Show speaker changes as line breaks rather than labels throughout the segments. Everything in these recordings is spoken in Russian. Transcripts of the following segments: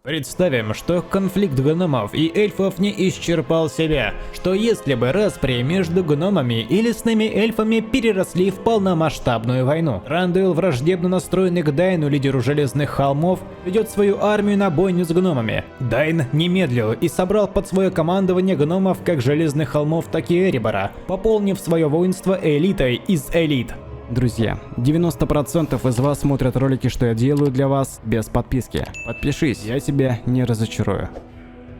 Представим, что конфликт гномов и эльфов не исчерпал себя, что если бы распри между гномами и лесными эльфами переросли в полномасштабную войну. Трандуил, враждебно настроенный к Дайну, лидеру Железных холмов, ведет свою армию на бойню с гномами. Дайн не медлил и собрал под свое командование гномов как Железных холмов, так и Эребора, пополнив свое воинство элитой из элит.
Друзья, 90% из вас смотрят ролики, что я делаю для вас без подписки. Подпишись, я тебя не разочарую.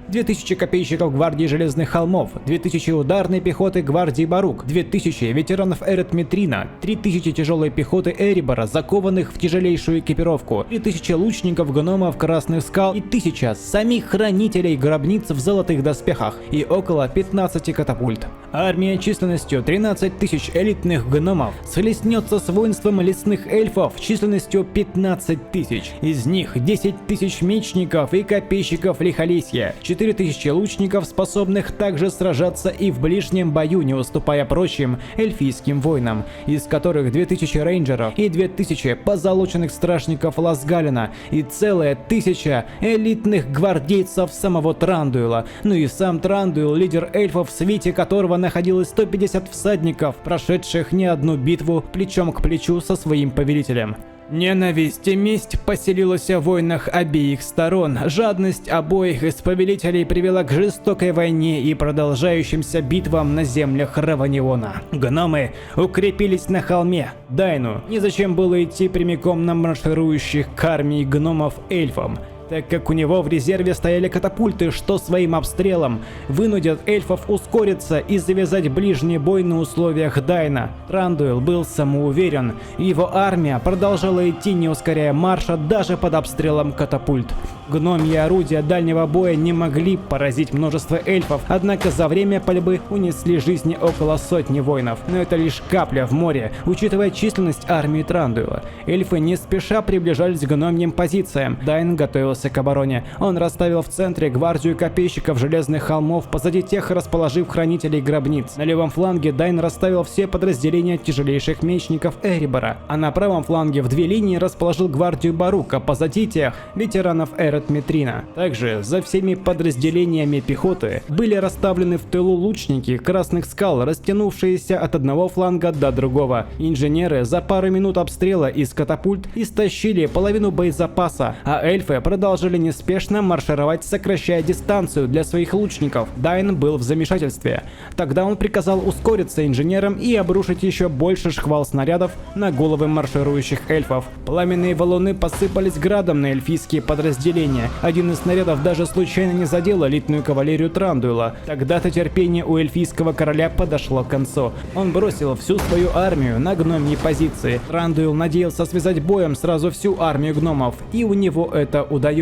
2000 копейщиков гвардии Железных холмов, 2000 ударной пехоты гвардии Барук, 2000 ветеранов Эретмитрина, 3000 тяжелой пехоты Эребора, закованных в тяжелейшую экипировку, 3000 лучников гномов Красных скал и 1000 самих хранителей гробниц в золотых доспехах и около 15 катапульт. Армия численностью 13 тысяч элитных гномов схлестнется с воинством лесных эльфов численностью 15 тысяч. Из них 10 тысяч мечников и копейщиков Лихолесья, 4000 лучников, способных также сражаться и в ближнем бою, не уступая прочим эльфийским воинам, из которых 2000 рейнджеров и 2000 позолоченных стражников Ласгалена и целая 1000 элитных гвардейцев самого Трандуила. Ну и сам Трандуил, лидер эльфов, в свите которого находилось 150 всадников, прошедших не одну битву плечом к плечу со своим повелителем. Ненависть и месть поселилась в войнах обеих сторон. Жадность обоих из повелителей привела к жестокой войне и продолжающимся битвам на землях Раваниона. Гномы укрепились на холме. Дайну незачем было идти прямиком на марширующих к армии гномов эльфам, так как у него в резерве стояли катапульты, что своим обстрелом вынудят эльфов ускориться и завязать ближний бой на условиях Дайна. Трандуил был самоуверен, и его армия продолжала идти, не ускоряя марша даже под обстрелом катапульт. Гномьи орудия дальнего боя не могли поразить множество эльфов, однако за время пальбы унесли жизни около сотни воинов. Но это лишь капля в море, учитывая численность армии Трандуила. Эльфы не спеша приближались к гномьим позициям. Дайн готовился к обороне. Он расставил в центре гвардию копейщиков Железных холмов, позади тех расположив хранителей гробниц. На левом фланге Дайн расставил все подразделения тяжелейших мечников Эребора, а на правом фланге в две линии расположил гвардию Барука, позади тех ветеранов Эретмитрина. Также за всеми подразделениями пехоты были расставлены в тылу лучники Красных скал, растянувшиеся от одного фланга до другого. Инженеры за пару минут обстрела из катапульт истощили половину боезапаса, а эльфы продолжали неспешно маршировать, сокращая дистанцию для своих лучников. Дайн был в замешательстве. Тогда он приказал ускориться инженерам и обрушить еще больше шквал снарядов на головы марширующих эльфов. Пламенные валуны посыпались градом на эльфийские подразделения. Один из снарядов даже случайно не задел элитную кавалерию Трандуила. Тогда-то терпение у эльфийского короля подошло к концу. Он бросил всю свою армию на гномьи позиции. Трандуил надеялся связать боем сразу всю армию гномов, и у него это удается.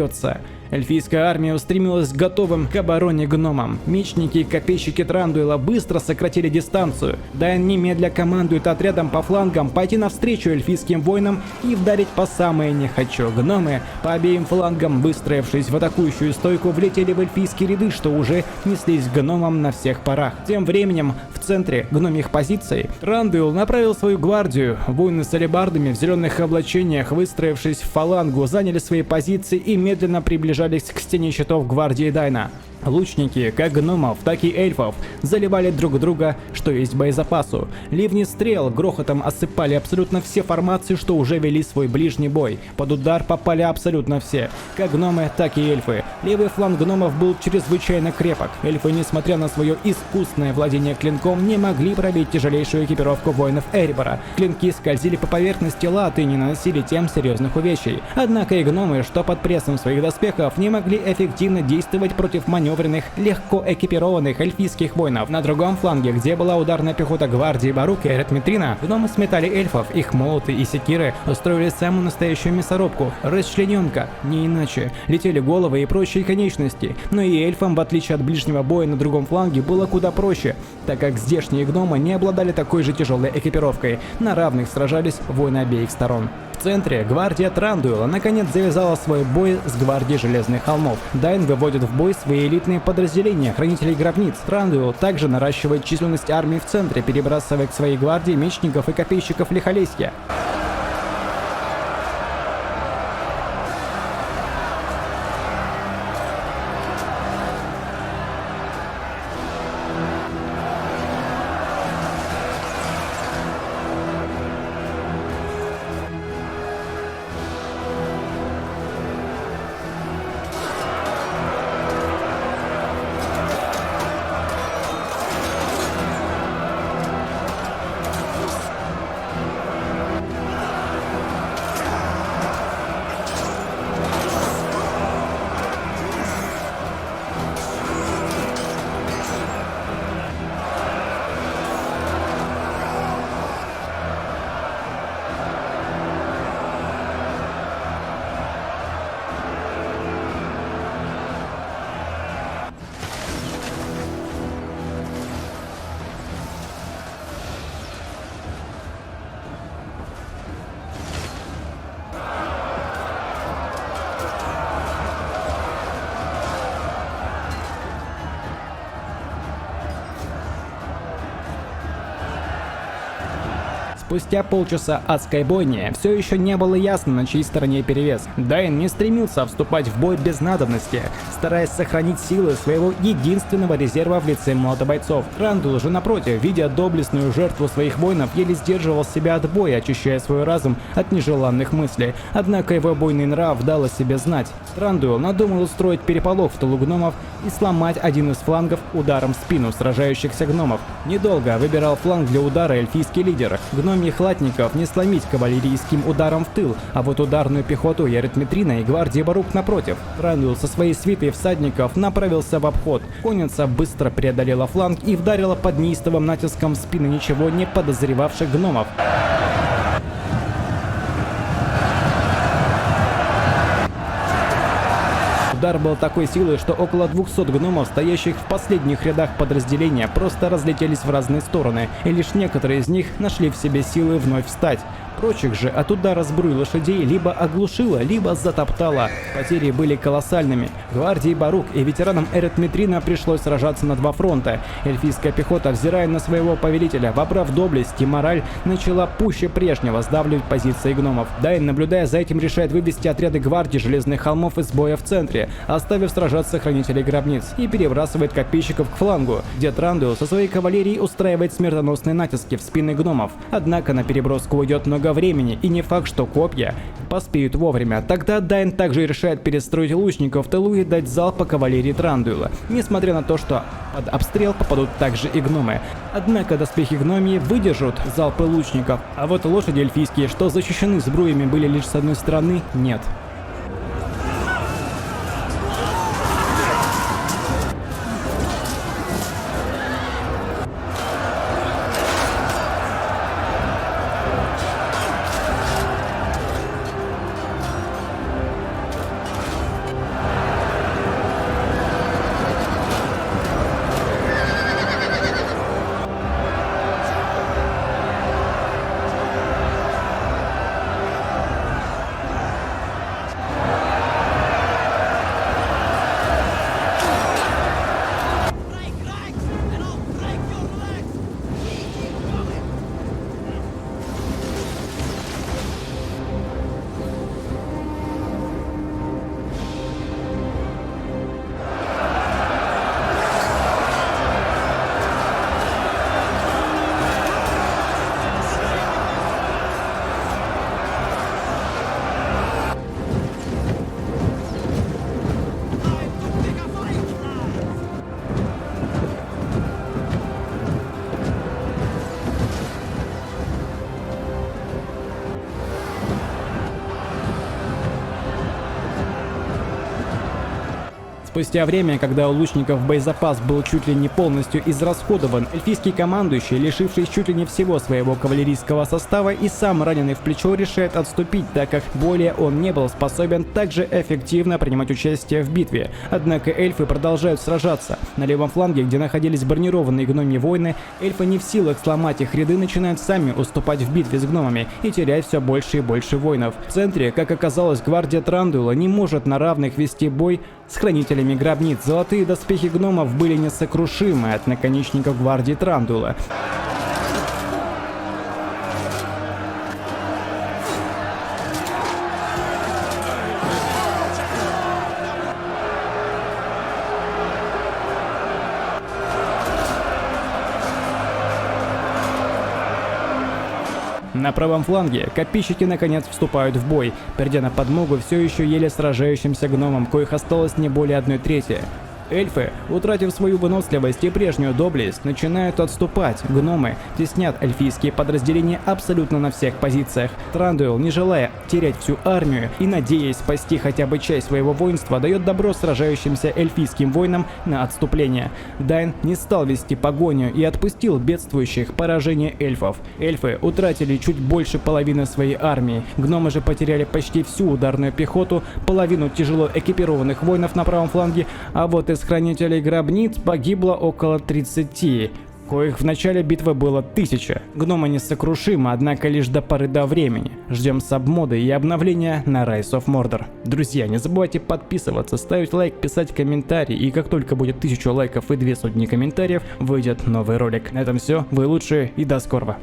Эльфийская армия устремилась к готовым к обороне гномам. Мечники и копейщики Трандуила быстро сократили дистанцию. Дайн немедля командует отрядом по флангам пойти навстречу эльфийским воинам и вдарить по самое не хочу. Гномы по обеим флангам, выстроившись в атакующую стойку, влетели в эльфийские ряды, что уже неслись к гномам на всех парах. Тем временем в центре гномьих позиций Трандуил направил свою гвардию. Воины с алебардами в зеленых облачениях, выстроившись в фалангу, заняли свои позиции и медленно приближались к стене щитов гвардии Дайна. Лучники, как гномов, так и эльфов, заливали друг друга, что есть боезапасу. Ливни стрел грохотом осыпали абсолютно все формации, что уже вели свой ближний бой. Под удар попали абсолютно все, как гномы, так и эльфы. Левый фланг гномов был чрезвычайно крепок. Эльфы, несмотря на свое искусное владение клинком, не могли пробить тяжелейшую экипировку воинов Эребора. Клинки скользили по поверхности лад и не наносили тем серьезных увечий. Однако и гномы, что под прессом своих доспехов, не могли эффективно действовать против маневренных, легко экипированных эльфийских воинов. На другом фланге, где была ударная пехота гвардии Барука и Эретмитрина, гномы сметали эльфов, их молоты и секиры устроили самую настоящую мясорубку, расчлененка, не иначе. Летели головы и прочие конечности. Но и эльфам, в отличие от ближнего боя на другом фланге, было куда проще, так как здешние гномы не обладали такой же тяжелой экипировкой. На равных сражались воины обеих сторон. В центре гвардия Трандуила наконец завязала свой бой с гвардией Железных холмов. Дайн выводит в бой свои элитные подразделения хранителей гробниц. Трандуил также наращивает численность армии в центре, перебрасывая к своей гвардии мечников и копейщиков Лихолесья. Спустя полчаса адской бойни все еще не было ясно, на чьей стороне перевес. Дайн не стремился вступать в бой без надобности, стараясь сохранить силы своего единственного резерва в лице молотобойцов. Трандул же напротив, видя доблестную жертву своих воинов, еле сдерживал себя от боя, очищая свой разум от нежеланных мыслей. Однако его буйный нрав дал о себе знать. Трандул надумал устроить переполох в тылу гномов и сломать один из флангов ударом в спину сражающихся гномов. Недолго выбирал фланг для удара эльфийский лидер. Гномьих латников не сломить кавалерийским ударом в тыл, а вот ударную пехоту Эрет Митрина и гвардии Барук напротив. Трандул со своей свитой всадников направился в обход. Конница быстро преодолела фланг и вдарила под неистовым натиском в спины ничего не подозревавших гномов. Удар был такой силы, что около 200 гномов, стоящих в последних рядах подразделения, просто разлетелись в разные стороны, и лишь некоторые из них нашли в себе силы вновь встать. Прочих же от удара сбруи лошадей либо оглушило, либо затоптало. Потери были колоссальными. Гвардии Барук и ветеранам Эрет Митрина пришлось сражаться на два фронта. Эльфийская пехота, взирая на своего повелителя, вобрав доблесть и мораль, начала пуще прежнего сдавливать позиции гномов. Дайн, наблюдая за этим, решает вывести отряды гвардии Железных холмов из боя в центре, оставив сражаться хранителей гробниц, и перебрасывает копейщиков к флангу, где Трандул со своей кавалерией устраивает смертоносные натиски в спины гномов. Однако на переброску уйдет много времени, и не факт, что копья поспеют вовремя. Тогда Дайн также решает перестроить лучников в тылу и дать залп по кавалерии Трандуила, несмотря на то, что под обстрел попадут также и гномы. Однако доспехи гномии выдержат залпы лучников, а вот лошади эльфийские, что защищены сбруями, были лишь с одной стороны, нет. Спустя время, когда у лучников боезапас был чуть ли не полностью израсходован, эльфийский командующий, лишившись чуть ли не всего своего кавалерийского состава и сам раненый в плечо, решает отступить, так как более он не был способен также эффективно принимать участие в битве. Однако эльфы продолжают сражаться. На левом фланге, где находились бронированные гномьи воины, эльфы не в силах сломать их ряды, начинают сами уступать в битве с гномами и терять все больше и больше воинов. В центре, как оказалось, гвардия Трандуила не может на равных вести бой с хранителями гробниц. Золотые доспехи гномов были несокрушимы от наконечников гвардии Трандуила. На правом фланге копейщики наконец вступают в бой, придя на подмогу все еще еле сражающимся гномам, коих осталось не более 1/3. Эльфы, утратив свою выносливость и прежнюю доблесть, начинают отступать. Гномы теснят эльфийские подразделения абсолютно на всех позициях. Трандуил, не желая терять всю армию и надеясь спасти хотя бы часть своего воинства, дает добро сражающимся эльфийским воинам на отступление. Дайн не стал вести погоню и отпустил бедствующих поражение эльфов. Эльфы утратили чуть больше половины своей армии. Гномы же потеряли почти всю ударную пехоту, половину тяжело экипированных воинов на правом фланге, а вот из хранителей гробниц погибло около 30, коих в начале битвы было 1000. Гномы несокрушимы, однако лишь до поры до времени. Ждем сабмоды и обновления на Rise of Mordor. Друзья, не забывайте подписываться, ставить лайк, писать комментарий, и как только будет 1000 лайков и 200 комментариев, выйдет новый ролик. На этом все, вы лучшие и до скорого.